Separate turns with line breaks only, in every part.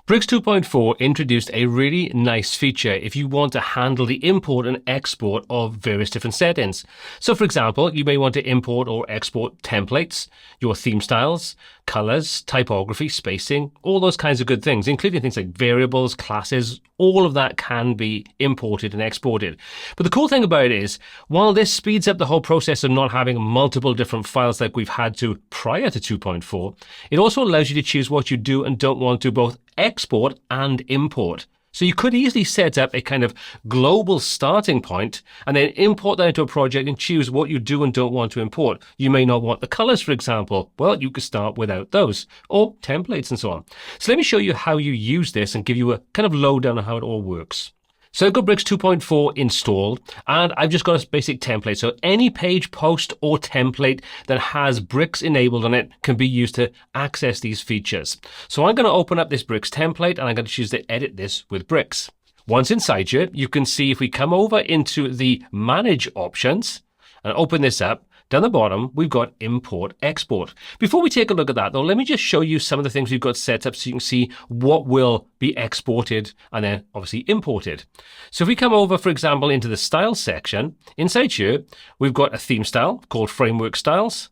Bricks 2.4 introduced a really nice feature if you want to handle the import and export of various different settings. So for example, you may want to import or export templates, your theme styles, colors, typography, spacing, all those kinds of good things, including things like variables, classes, all of that can be imported and exported. But the cool thing about it is, while this speeds up the whole process of not having multiple different files like we've had to prior to 2.4, it also allows you to choose what you do and don't want to both export and import. So you could easily set up a kind of global starting point and then import that into a project and choose what you do and don't want to import. You may not want the colors, for example. Well, you could start without those, or templates and so on. So let me show you how you use this and give you a kind of lowdown on how it all works. So I've got Bricks 2.4 installed, and I've just got a basic template. So any page, post, or template that has Bricks enabled on it can be used to access these features. So I'm going to open up this Bricks template, and I'm going to choose to edit this with Bricks. Once inside here, you can see if we come over into the Manage options and open this up, down the bottom, we've got import, export. Before we take a look at that though, let me just show you some of the things we've got set up so you can see what will be exported and then obviously imported. So if we come over, for example, into the style section, inside here, we've got a theme style called framework styles.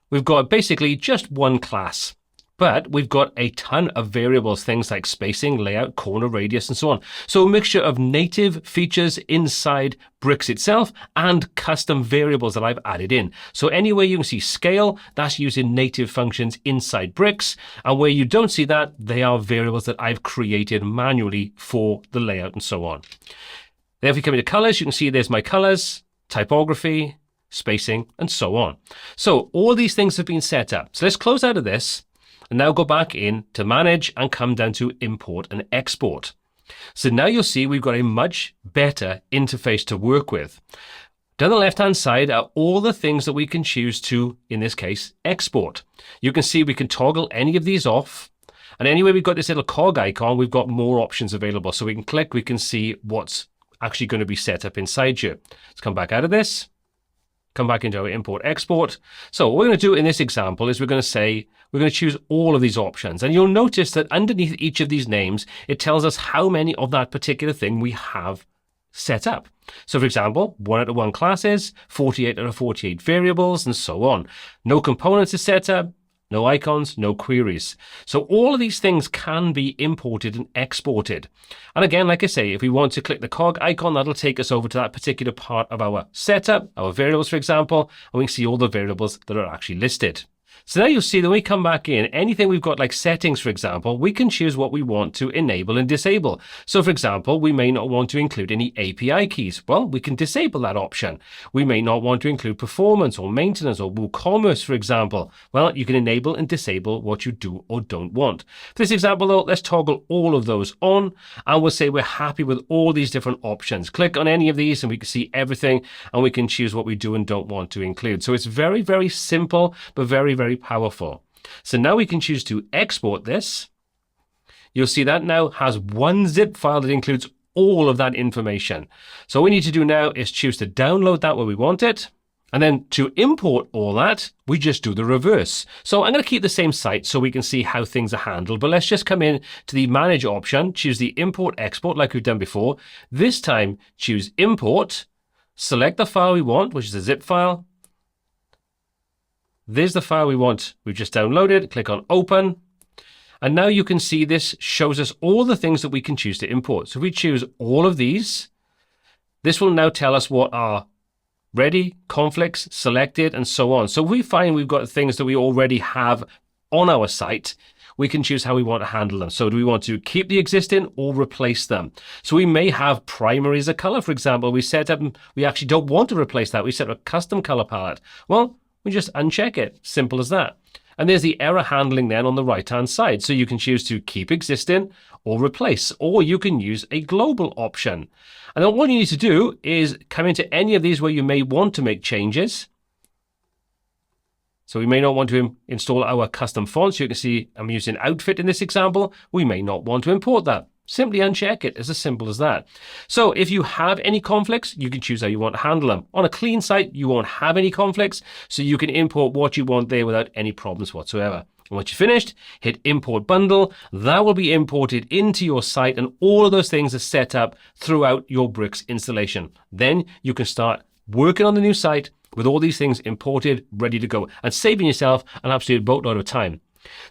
We've got basically just one class, but we've got a ton of variables, things like spacing, layout, corner radius, and so on. So a mixture of native features inside Bricks itself and custom variables that I've added in. So anywhere you can see scale, that's using native functions inside Bricks. And where you don't see that, they are variables that I've created manually for the layout and so on. Then if we come into colors, you can see there's my colors, typography, spacing, and so on. So all these things have been set up. So let's close out of this. And now go back in to manage and come down to import and export. So now you'll see we've got a much better interface to work with. Down the left hand side are all the things that we can choose to, in this case, export. You can see we can toggle any of these off. And anywhere we've got this little cog icon, we've got more options available. So we can click, we can see what's actually going to be set up inside here. Let's come back out of this. Come back into our import export. So what we're going to do in this example is we're going to choose all of these options. And you'll notice that underneath each of these names, it tells us how many of that particular thing we have set up. So for example, 1 out of 1 classes, 48 out of 48 variables, and so on. No components is set up. No icons, no queries. So all of these things can be imported and exported. And again, like I say, if we want to click the cog icon, that'll take us over to that particular part of our setup, our variables, for example, and we can see all the variables that are actually listed. So now you'll see that when we come back in, anything we've got like settings, for example, we can choose what we want to enable and disable. So for example, we may not want to include any API keys. Well, we can disable that option. We may not want to include performance or maintenance or WooCommerce, for example. Well, you can enable and disable what you do or don't want. For this example though, let's toggle all of those on and we'll say we're happy with all these different options. Click on any of these and we can see everything and we can choose what we do and don't want to include. So it's very, very simple, but very, very powerful. So now we can choose to export this. You'll see that now has one zip file that includes all of that information. So what we need to do now is choose to download that where we want it. And then to import all that, we just do the reverse. So I'm going to keep the same site so we can see how things are handled. But let's just come in to the manage option, choose the import export like we've done before. This time choose import, select the file we want, which is a zip file. There's the file we want. We've just downloaded. Click on open. And now you can see this shows us all the things that we can choose to import. So if we choose all of these, this will now tell us what are ready, conflicts, selected, and so on. So if we find we've got things that we already have on our site, we can choose how we want to handle them. So do we want to keep the existing or replace them? So we may have primary as a color, for example. We set up, we actually don't want to replace that. We set up a custom color palette. Well, we just uncheck it. Simple as that. And there's the error handling then on the right-hand side. So you can choose to keep existing or replace, or you can use a global option. And then what you need to do is come into any of these where you may want to make changes. So we may not want to install our custom fonts. You can see I'm using Outfit in this example. We may not want to import that. Simply uncheck it. It's as simple as that. So if you have any conflicts, you can choose how you want to handle them. On a clean site, you won't have any conflicts, so you can import what you want there without any problems whatsoever. Once you're finished, hit import bundle. That will be imported into your site, and all of those things are set up throughout your Bricks installation. Then you can start working on the new site with all these things imported, ready to go, and saving yourself an absolute boatload of time.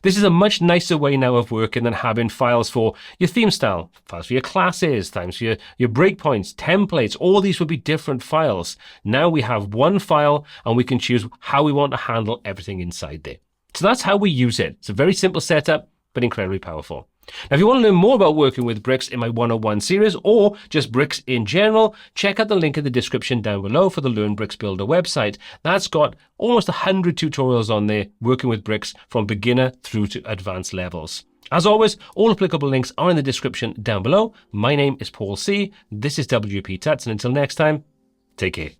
This is a much nicer way now of working than having files for your theme style, files for your classes, files for your breakpoints, templates. All these would be different files. Now we have one file and we can choose how we want to handle everything inside there. So that's how we use it. It's a very simple setup, but incredibly powerful. Now, if you want to learn more about working with Bricks in my 101 series or just Bricks in general, check out the link in the description down below for the Learn Bricks Builder website. That's got almost 100 tutorials on there working with Bricks from beginner through to advanced levels. As always, all applicable links are in the description down below. My name is Paul C. This is WPTuts, and until next time, take care.